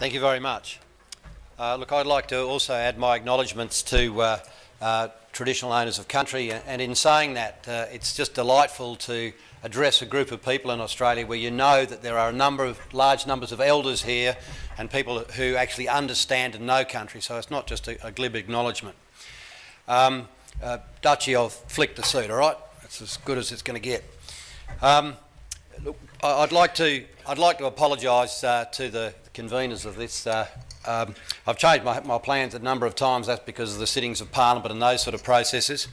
Thank you very much. Look, I'd like to also add my acknowledgements to traditional owners of country, and in saying that, it's just delightful to address a group of people in Australia where you know that there are large numbers of elders here and people who actually understand and know country, so it's not just a glib acknowledgement. Dutchie, I'll flick the seat, all right? It's as good as it's going to get. Look, I'd like to apologise to the conveners of this. I've changed my plans a number of times. That's because of the sittings of Parliament and those sort of processes.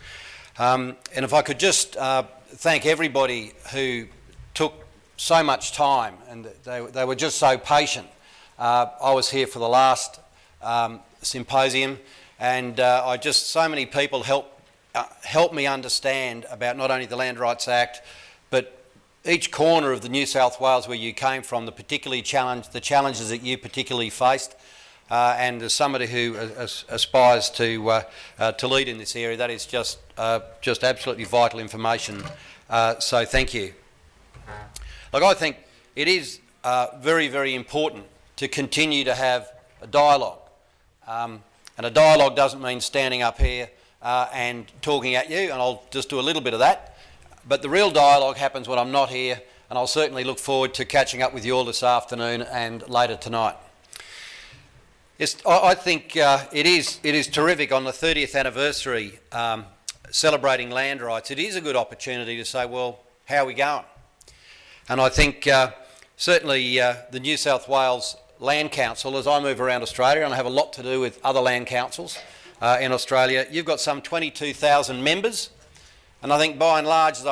And if I could just thank everybody who took so much time, and they were just so patient. I was here for the last symposium, and so many people helped me understand about not only the Land Rights Act, but each corner of the New South Wales where you came from, the challenges that you particularly faced, and as somebody who aspires to lead in this area, that is just absolutely vital information. So thank you. Look, I think it is very, very important to continue to have a dialogue, and a dialogue doesn't mean standing up here and talking at you, and I'll just do a little bit of that. But the real dialogue happens when I'm not here, and I'll certainly look forward to catching up with you all this afternoon and later tonight. I think it is terrific on the 30th anniversary celebrating land rights. It is a good opportunity to say, well, how are we going? And I think certainly the New South Wales Land Council, as I move around Australia, and I have a lot to do with other land councils in Australia, you've got some 22,000 members. And I think by and large, as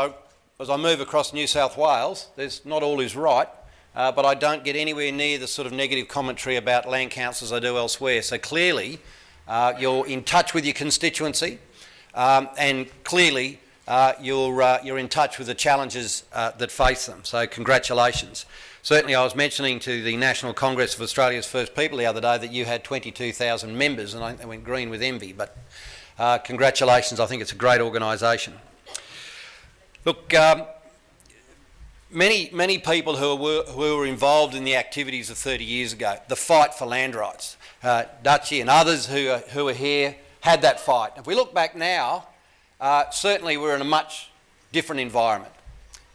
I move across New South Wales, there's not all is right, but I don't get anywhere near the sort of negative commentary about land councils I do elsewhere. So clearly, you're in touch with your constituency, and clearly you're in touch with the challenges that face them. So congratulations. Certainly, I was mentioning to the National Congress of Australia's First People the other day that you had 22,000 members, and I think they went green with envy. But congratulations. I think it's a great organisation. Look, many people who were involved in the activities of 30 years ago, the fight for land rights, Dutchie and others who are here had that fight. If we look back now, certainly we're in a much different environment.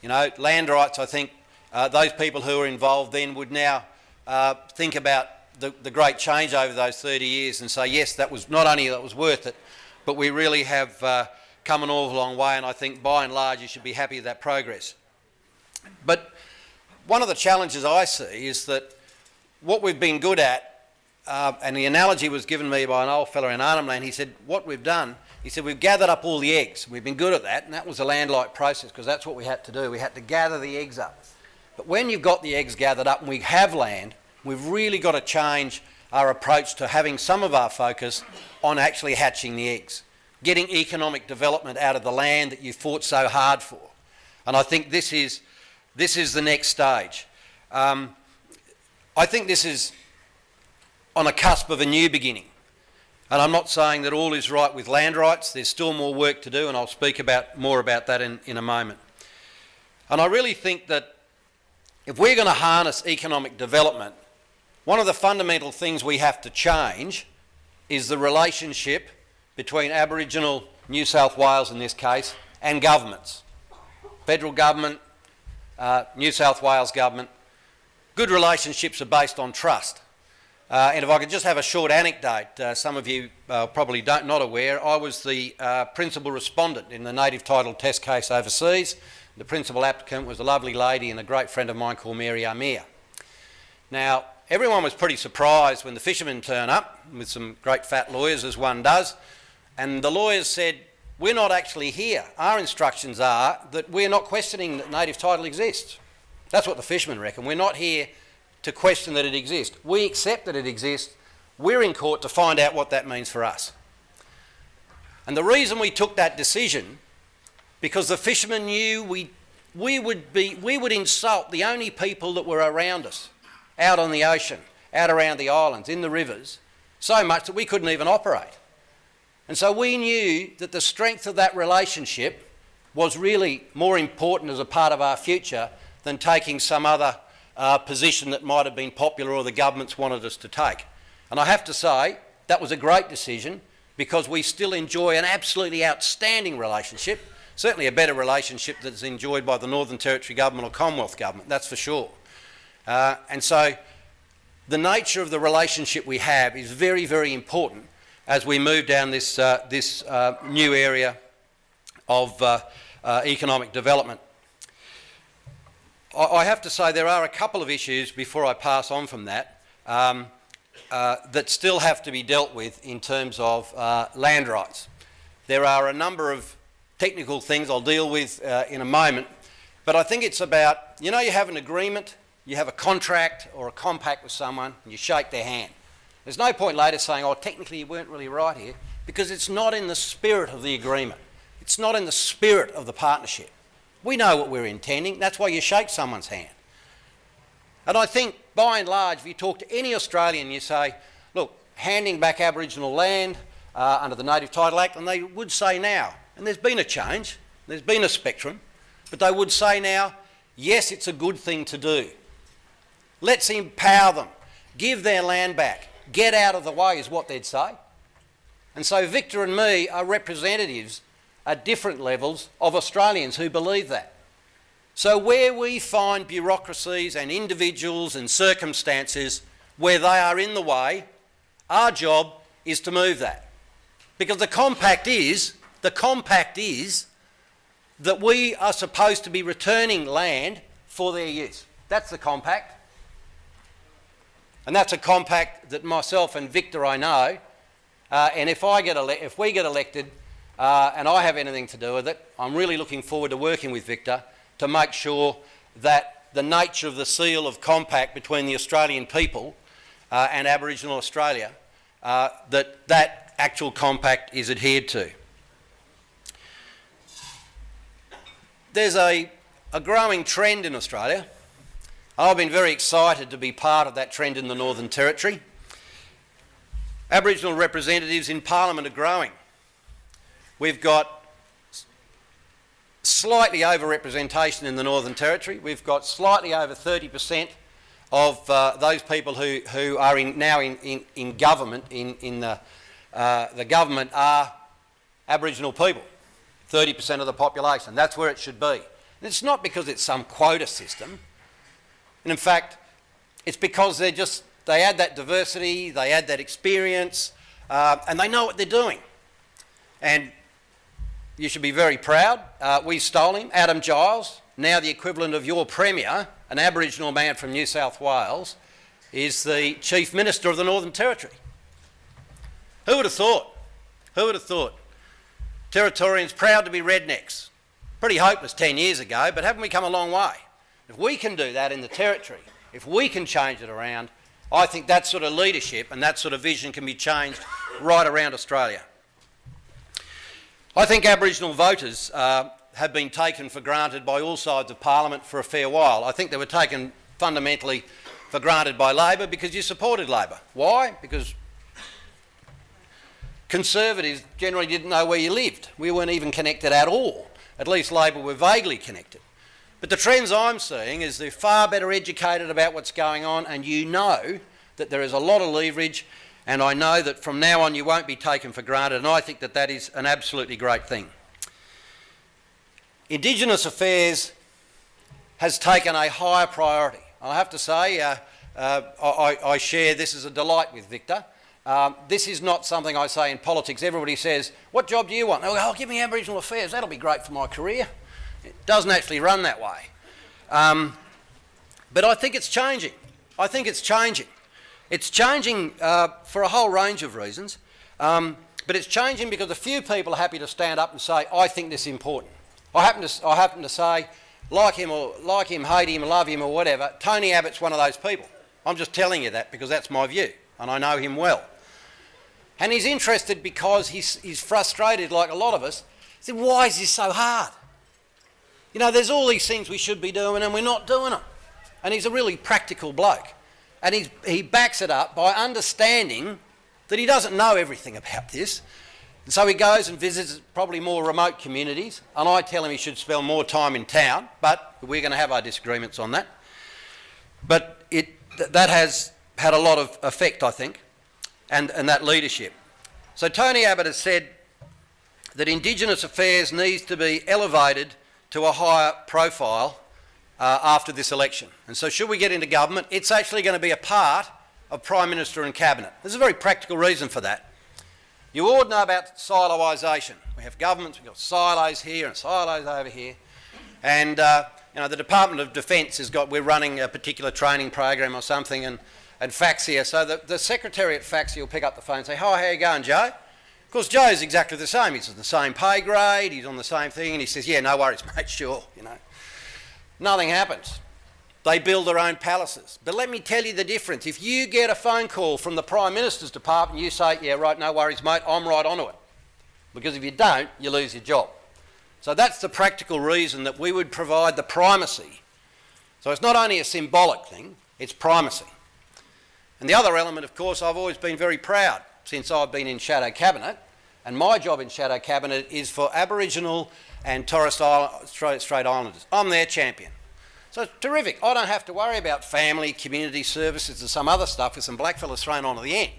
You know, land rights, I think those people who were involved then would now think about the great change over those 30 years and say, yes, that was not only that was worth it, but we really have come an awful long way, and I think by and large you should be happy with that progress. But one of the challenges I see is that what we've been good at, and the analogy was given me by an old fellow in Arnhem Land, he said, what we've done, he said, we've gathered up all the eggs. We've been good at that, and that was a land-like process because that's what we had to do. We had to gather the eggs up. But when you've got the eggs gathered up and we have land, we've really got to change our approach to having some of our focus on actually hatching the eggs, getting economic development out of the land that you fought so hard for. And I think this is the next stage. I think this is on a cusp of a new beginning. And I'm not saying that all is right with land rights. There's still more work to do, and I'll speak more about that in a moment. And I really think that if we're going to harness economic development, one of the fundamental things we have to change is the relationship between Aboriginal New South Wales, in this case, and governments. Federal government, New South Wales government. Good relationships are based on trust. And if I could just have a short anecdote, some of you probably not aware, I was the principal respondent in the native title test case overseas. The principal applicant was a lovely lady and a great friend of mine called Mary Amir. Now, everyone was pretty surprised when the fishermen turn up with some great fat lawyers, as one does, and the lawyers said, we're not actually here. Our instructions are that we're not questioning that native title exists. That's what the fishermen reckon. We're not here to question that it exists. We accept that it exists. We're in court to find out what that means for us. And the reason we took that decision, because the fishermen knew we would insult the only people that were around us, out on the ocean, out around the islands, in the rivers, so much that we couldn't even operate. And so we knew that the strength of that relationship was really more important as a part of our future than taking some other position that might have been popular or the governments wanted us to take. And I have to say, that was a great decision because we still enjoy an absolutely outstanding relationship, certainly a better relationship that's enjoyed by the Northern Territory Government or Commonwealth Government, that's for sure. And so the nature of the relationship we have is very, very important as we move down this new area of economic development. I have to say there are a couple of issues before I pass on from that that still have to be dealt with in terms of land rights. There are a number of technical things I'll deal with in a moment, but I think it's about, you have an agreement, you have a contract or a compact with someone and you shake their hand. There's no point later saying, oh, technically you weren't really right here, because it's not in the spirit of the agreement. It's not in the spirit of the partnership. We know what we're intending, that's why you shake someone's hand. And I think, by and large, if you talk to any Australian, you say, look, handing back Aboriginal land under the Native Title Act, and they would say now, and there's been a change, there's been a spectrum, but they would say now, yes, it's a good thing to do. Let's empower them, give their land back, get out of the way is what they'd say. And so Victor and me are representatives at different levels of Australians who believe that. So where we find bureaucracies and individuals and circumstances where they are in the way, our job is to move that. Because the compact is that we are supposed to be returning land for their use. That's the compact. And that's a compact that myself and Victor, I know, and if we get elected and I have anything to do with it, I'm really looking forward to working with Victor to make sure that the nature of the seal of compact between the Australian people and Aboriginal Australia, that actual compact is adhered to. There's a growing trend in Australia. I've been very excited to be part of that trend in the Northern Territory. Aboriginal representatives in Parliament are growing. We've got slightly over-representation in the Northern Territory. We've got slightly over 30% of those people who are now in government, in the government, are Aboriginal people, 30% of the population. That's where it should be. And it's not because it's some quota system. And in fact, it's because they add that diversity, they add that experience, and they know what they're doing. And you should be very proud. We stole him, Adam Giles, now the equivalent of your Premier, an Aboriginal man from New South Wales, is the Chief Minister of the Northern Territory. Who would have thought? Who would have thought? Territorians proud to be rednecks. Pretty hopeless 10 years ago, but haven't we come a long way? If we can do that in the Territory, if we can change it around, I think that sort of leadership and that sort of vision can be changed right around Australia. I think Aboriginal voters have been taken for granted by all sides of Parliament for a fair while. I think they were taken fundamentally for granted by Labor because you supported Labor. Why? Because Conservatives generally didn't know where you lived. We weren't even connected at all. At least Labor were vaguely connected. But the trends I'm seeing is they're far better educated about what's going on, and you know that there is a lot of leverage, and I know that from now on you won't be taken for granted, and I think that that is an absolutely great thing. Indigenous affairs has taken a higher priority. I have to say, I share this as a delight with Victor. This is not something I say in politics. Everybody says, what job do you want? They'll go, oh, give me Aboriginal affairs, that'll be great for my career. It doesn't actually run that way. But I think it's changing. I think it's changing. It's changing for a whole range of reasons, but it's changing because a few people are happy to stand up and say, I think this is important. I happen to say, like him, hate him, love him or whatever, Tony Abbott's one of those people. I'm just telling you that because that's my view and I know him well. And he's interested because he's frustrated like a lot of us. He said, why is this so hard? You know, there's all these things we should be doing and we're not doing them. And he's a really practical bloke. And he backs it up by understanding that he doesn't know everything about this. And so he goes and visits probably more remote communities. And I tell him he should spend more time in town, but we're going to have our disagreements on that. but that has had a lot of effect, I think, and that leadership. So Tony Abbott has said that Indigenous affairs needs to be elevated to a higher profile after this election. And so should we get into government, it's actually going to be a part of Prime Minister and Cabinet. There's a very practical reason for that. You all know about siloisation. We have governments, we've got silos here and silos over here. And the Department of Defence has got, we're running a particular training program or something, and FAXIA, so the secretary at FAXIA will pick up the phone and say, "Hi, how you going, Joe?" Of course, Joe's exactly the same. He's on the same pay grade, he's on the same thing, and he says, "Yeah, no worries, mate, sure," Nothing happens. They build their own palaces. But let me tell you the difference. If you get a phone call from the Prime Minister's department, you say, "Yeah, right, no worries, mate, I'm right onto it." Because if you don't, you lose your job. So that's the practical reason that we would provide the primacy. So it's not only a symbolic thing, it's primacy. And the other element, of course, I've always been very proud since I've been in Shadow Cabinet, and my job in Shadow Cabinet is for Aboriginal and Torres Strait Islanders. I'm their champion. So it's terrific. I don't have to worry about family, community services and some other stuff with some blackfellas thrown on at the end.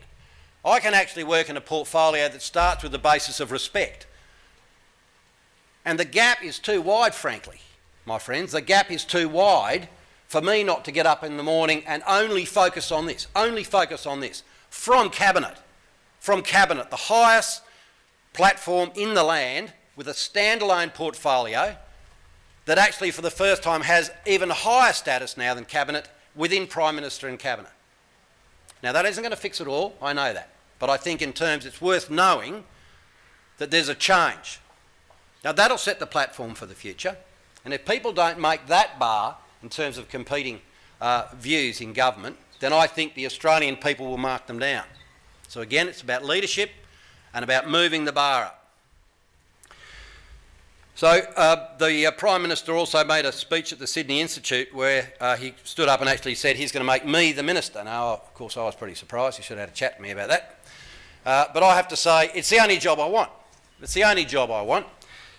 I can actually work in a portfolio that starts with the basis of respect. And the gap is too wide, frankly, my friends. The gap is too wide for me not to get up in the morning and only focus on this, from Cabinet, the highest platform in the land with a standalone portfolio that actually for the first time has even higher status now than Cabinet within Prime Minister and Cabinet. Now that isn't going to fix it all, I know that, but I think in terms it's worth knowing that there's a change. Now that'll set the platform for the future, and if people don't make that bar in terms of competing views in government, then I think the Australian people will mark them down. So again, it's about leadership and about moving the bar up. So the Prime Minister also made a speech at the Sydney Institute where he stood up and actually said he's going to make me the Minister. Now, of course, I was pretty surprised. He should have had a chat to me about that. But I have to say, it's the only job I want. It's the only job I want.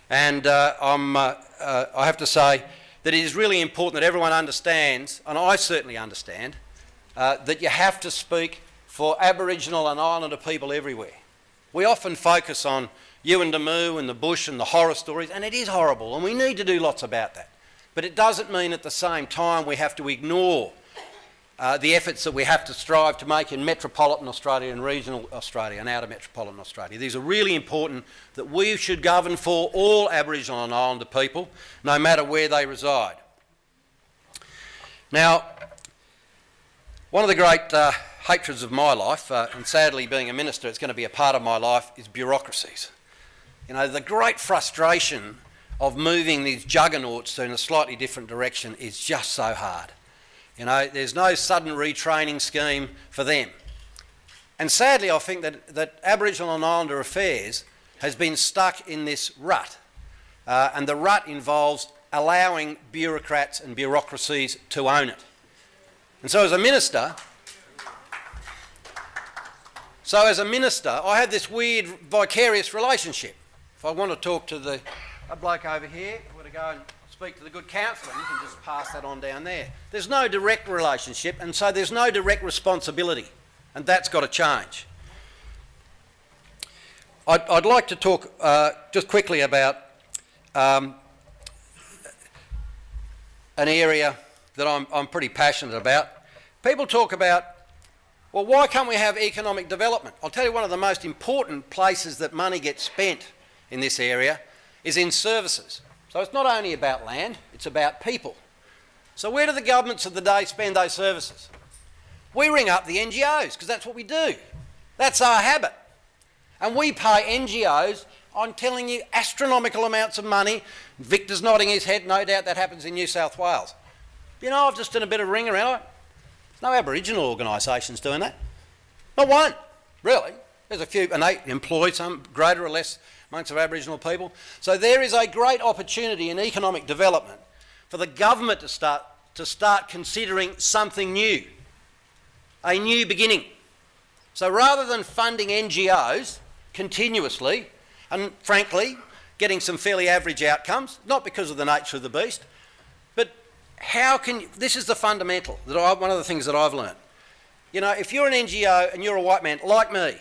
And I have to say that it is really important that everyone understands, and I certainly understand, that you have to speak for Aboriginal and Islander people everywhere. We often focus on Yuendamu and the bush and the horror stories, and it is horrible, and we need to do lots about that. But it doesn't mean at the same time we have to ignore the efforts that we have to strive to make in metropolitan Australia and regional Australia and outer metropolitan Australia. These are really important that we should govern for all Aboriginal and Islander people, no matter where they reside. Now, one of the great hatreds of my life, and sadly being a minister it's going to be a part of my life, is bureaucracies. The great frustration of moving these juggernauts in a slightly different direction is just so hard. There's no sudden retraining scheme for them. And sadly, I think that Aboriginal and Islander affairs has been stuck in this rut. And the rut involves allowing bureaucrats and bureaucracies to own it. And so as a minister, I have this weird vicarious relationship. If I want to talk to a bloke over here, I want to go and speak to the good counsellor, you can just pass that on down there. There's no direct relationship, and so there's no direct responsibility, and that's got to change. I'd like to talk just quickly about an area that I'm pretty passionate about. People talk about, well, why can't we have economic development? I'll tell you, one of the most important places that money gets spent in this area is in services. So it's not only about land, it's about people. So where do the governments of the day spend those services? We ring up the NGOs, because that's what we do. That's our habit. And we pay NGOs, I'm telling you, astronomical amounts of money. Victor's nodding his head, no doubt that happens in New South Wales. I've just done a bit of ring around. There's no Aboriginal organisations doing that. Not one, really. There's a few, and they employ some greater or less amongst of Aboriginal people. So there is a great opportunity in economic development for the government to start considering something new, a new beginning. So rather than funding NGOs continuously, and frankly, getting some fairly average outcomes, not because of the nature of the beast, but this is the fundamental, one of the things that I've learned. You know, if you're an NGO and you're a white man like me,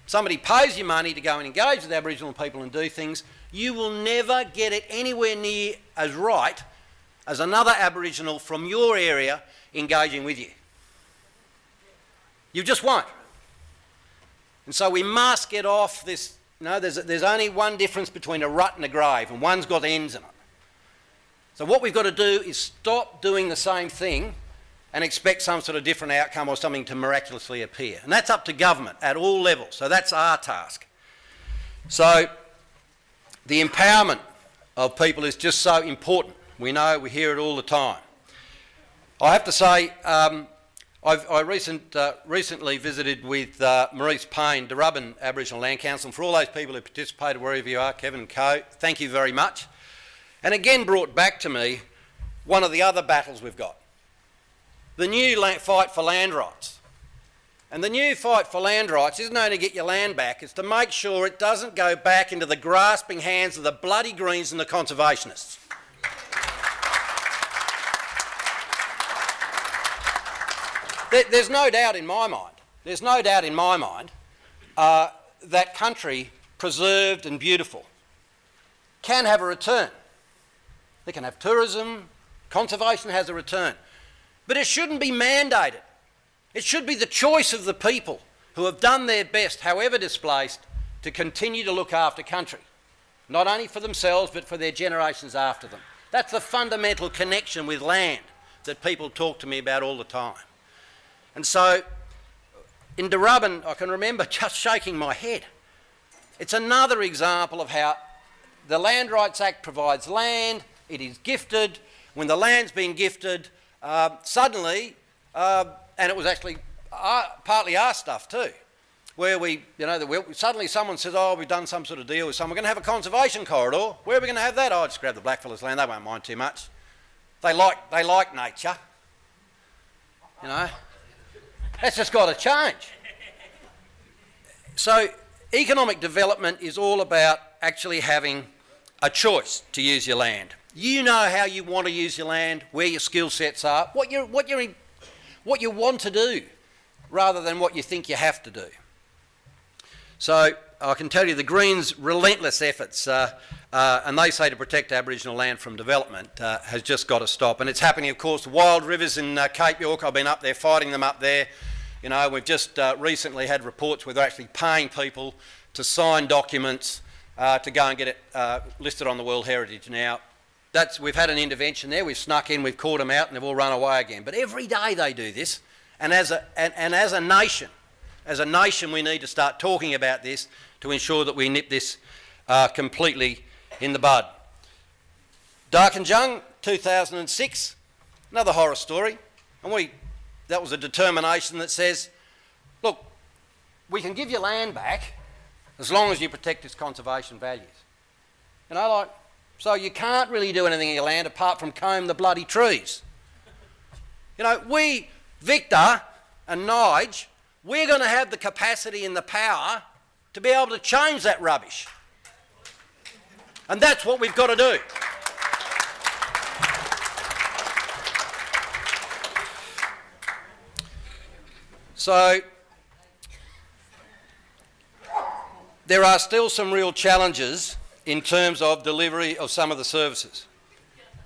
somebody pays you money to go and engage with Aboriginal people and do things, you will never get it anywhere near as right as another Aboriginal from your area engaging with you. You just won't. And so we must get off this, you know, there's only one difference between a rut and a grave, and one's got ends in it. So what we've got to do is stop doing the same thing and expect some sort of different outcome or something to miraculously appear. And that's up to government at all levels. So that's our task. So the empowerment of people is just so important. We know, we hear it all the time. I have to say, I recently visited with Maurice Payne, Darubin Aboriginal Land Council, and for all those people who participated, wherever you are, Kevin and Co, thank you very much. And again brought back to me one of the other battles we've got. The new fight for land rights. And the new fight for land rights isn't only to get your land back, it's to make sure it doesn't go back into the grasping hands of the bloody Greens and the conservationists. There's no doubt in my mind, that country, preserved and beautiful, can have a return. They can have tourism, conservation has a return. But it shouldn't be mandated. It should be the choice of the people who have done their best, however displaced, to continue to look after country. Not only for themselves, but for their generations after them. That's the fundamental connection with land that people talk to me about all the time. And so, in Darubin, I can remember just shaking my head. It's another example of how the Land Rights Act provides land, it is gifted. When the land's been gifted, suddenly, and it was actually partly our stuff too, where suddenly someone says, oh, we've done some sort of deal with someone, we're going to have a conservation corridor. Where are we going to have that? Oh, just grab the blackfellas' land, they won't mind too much. They like nature, you know. That's just got to change. So economic development is all about actually having a choice to use your land. You know how you want to use your land, where your skill sets are, what you want to do, rather than what you think you have to do. So I can tell you the Greens' relentless efforts, and they say to protect Aboriginal land from development, has just got to stop. And it's happening, of course, the wild rivers in Cape York. I've been up there fighting them up there. You know, we've just recently had reports where they're actually paying people to sign documents to go and get it listed on the World Heritage. Now, we've had an intervention there, we've snuck in, we've caught them out and they've all run away again. But every day they do this, and as a nation we need to start talking about this to ensure that we nip this completely in the bud. Darkinjung, 2006, another horror story, and that was a determination that says, look, we can give you land back as long as you protect its conservation values. You know, so you can't really do anything in your land apart from comb the bloody trees. You know, Victor and Nige, we're going to have the capacity and the power to be able to change that rubbish. And that's what we've got to do. So, there are still some real challenges in terms of delivery of some of the services.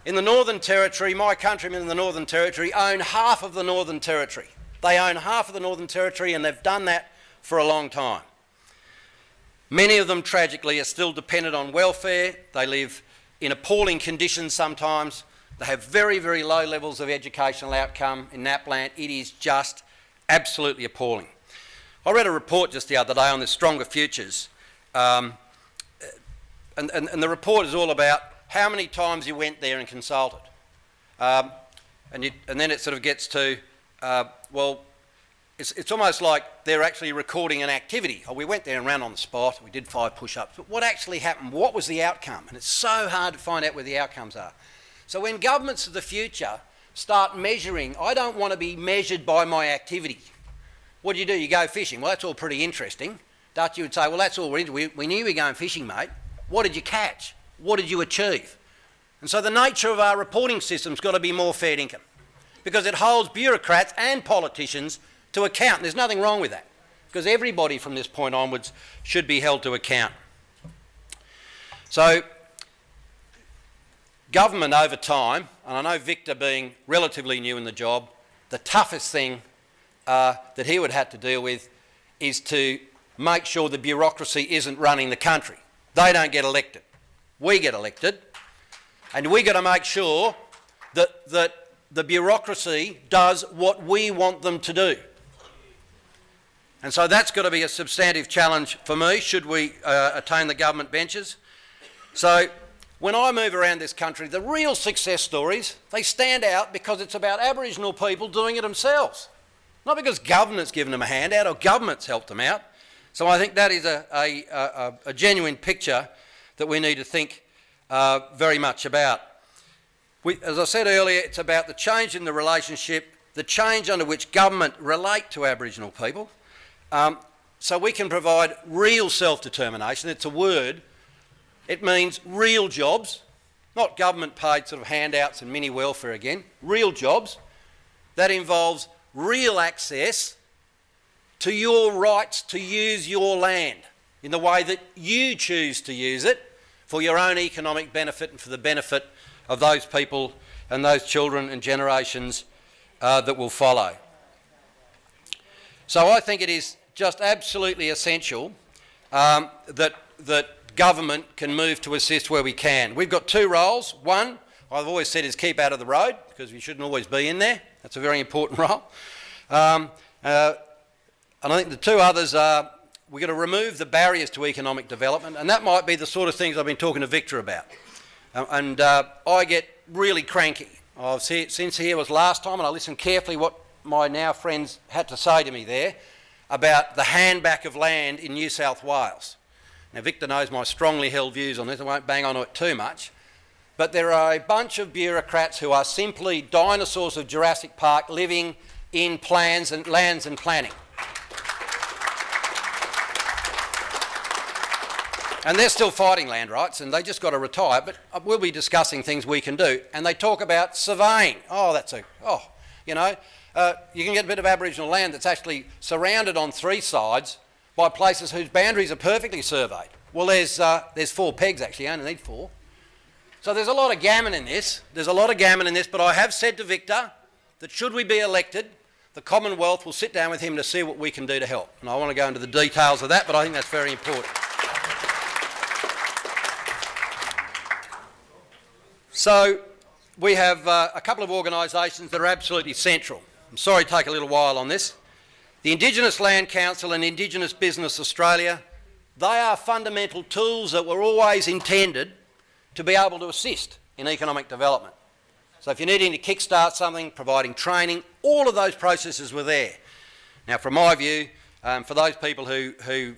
In the Northern Territory, my countrymen in the Northern Territory own half of the Northern Territory. They own half of the Northern Territory and they've done that for a long time. Many of them, tragically, are still dependent on welfare. They live in appalling conditions sometimes. They have very, very low levels of educational outcome in NAPLAN. It is just absolutely appalling. I read a report just the other day on the Stronger Futures, and the report is all about how many times you went there and consulted. And then it sort of gets to, well, it's almost like they're actually recording an activity. Oh, we went there and ran on the spot, we did 5 push-ups, but what actually happened? What was the outcome? And it's so hard to find out where the outcomes are. So when governments of the future start measuring, I don't want to be measured by my activity. What do? You go fishing. Well, that's all pretty interesting. Dutch, you would say, well, that's all we knew we were going fishing, mate. What did you catch? What did you achieve? And so the nature of our reporting system's got to be more fair income, because it holds bureaucrats and politicians to account. There's nothing wrong with that, because everybody from this point onwards should be held to account. So government over time, and I know Victor being relatively new in the job, the toughest thing that he would have to deal with is to make sure the bureaucracy isn't running the country. They don't get elected. We get elected. And we've got to make sure that the bureaucracy does what we want them to do. And so that's got to be a substantive challenge for me, should we attain the government benches. So when I move around this country, the real success stories, they stand out because it's about Aboriginal people doing it themselves. Not because government's given them a handout or government's helped them out. So I think that is a genuine picture that we need to think very much about. As I said earlier, it's about the change in the relationship, the change under which government relate to Aboriginal people, so we can provide real self-determination. It's a word. It means real jobs, not government-paid sort of handouts and mini welfare again. Real jobs that involves real access to your rights to use your land in the way that you choose to use it for your own economic benefit and for the benefit of those people and those children and generations that will follow. So I think it is just absolutely essential that government can move to assist where we can. We've got two roles. One, I've always said, is keep out of the road, because we shouldn't always be in there. That's a very important role. And I think the two others are, we've got to remove the barriers to economic development, and that might be the sort of things I've been talking to Victor about. I get really cranky. Since here was last time, and I listened carefully what my now friends had to say to me there about the handback of land in New South Wales. Now, Victor knows my strongly held views on this. I won't bang on it too much. But there are a bunch of bureaucrats who are simply dinosaurs of Jurassic Park living in plans and lands and planning. And they're still fighting land rights, and they just got to retire. But we'll be discussing things we can do. And they talk about surveying. You can get a bit of Aboriginal land that's actually surrounded on three sides by places whose boundaries are perfectly surveyed. Well, there's 4 pegs actually, you only need 4. So there's a lot of gammon in this. But I have said to Victor that should we be elected, the Commonwealth will sit down with him to see what we can do to help. And I want to go into the details of that, but I think that's very important. So we have a couple of organisations that are absolutely central. I'm sorry to take a little while on this. The Indigenous Land Council and Indigenous Business Australia, they are fundamental tools that were always intended to be able to assist in economic development. So if you're needing to kickstart something, providing training, all of those processes were there. Now, from my view, for those people who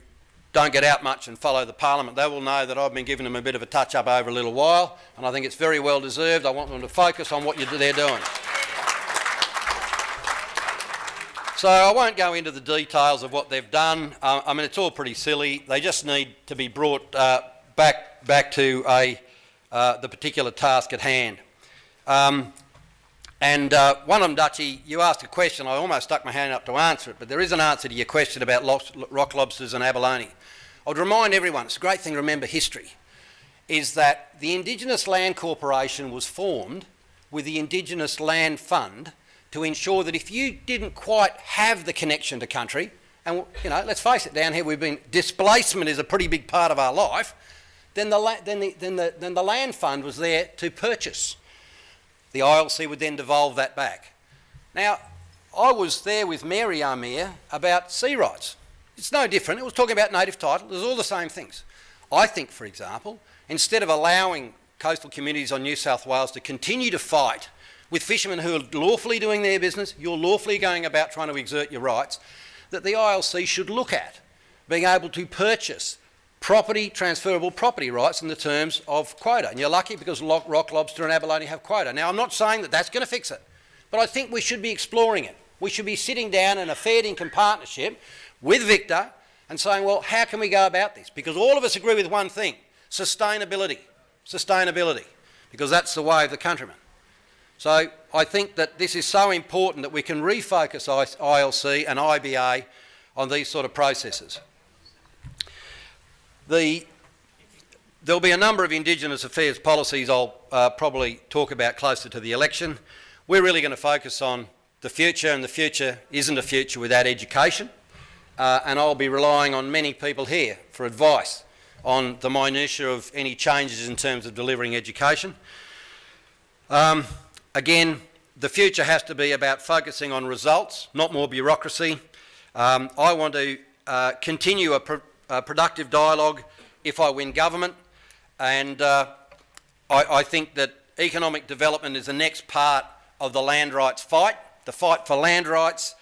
don't get out much and follow the Parliament, they will know that I've been giving them a bit of a touch-up over a little while, and I think it's very well deserved. I want them to focus on what they're doing. So I won't go into the details of what they've done. I mean, it's all pretty silly. They just need to be brought back to the particular task at hand. One of them, Dutchie, you asked a question. I almost stuck my hand up to answer it, but there is an answer to your question about rock lobsters and abalone. I would remind everyone, it's a great thing to remember history, is that the Indigenous Land Corporation was formed with the Indigenous Land Fund to ensure that if you didn't quite have the connection to country, and let's face it, down here displacement is a pretty big part of our life, then the Land Fund was there to purchase. The ILC would then devolve that back. Now, I was there with Mary Amir about sea rights. It's no different. It was talking about native title. It was all the same things. I think, for example, instead of allowing coastal communities on New South Wales to continue to fight with fishermen who are lawfully doing their business, you're lawfully going about trying to exert your rights, that the ILC should look at being able to purchase transferable property rights in the terms of quota. And you're lucky because rock lobster and abalone have quota. Now, I'm not saying that that's going to fix it, but I think we should be exploring it. We should be sitting down in a fair income partnership with Victor and saying, well, how can we go about this? Because all of us agree with one thing, sustainability. because that's the way of the countryman. So I think that this is so important that we can refocus ILC and IBA on these sort of processes. There'll be a number of Indigenous affairs policies I'll probably talk about closer to the election. We're really going to focus on the future, and the future isn't a future without education. And I'll be relying on many people here for advice on the minutiae of any changes in terms of delivering education. Again, the future has to be about focusing on results, not more bureaucracy. I want to continue a productive dialogue if I win government, and I think that economic development is the next part of the land rights fight, the fight for land rights,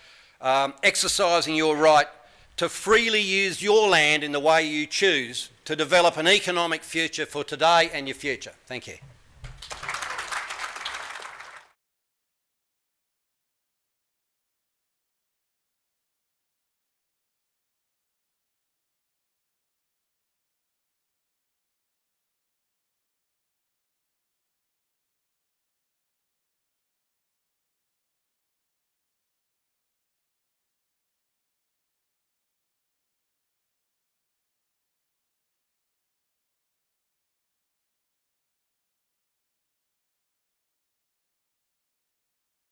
exercising your right to freely use your land in the way you choose to develop an economic future for today and your future. Thank you.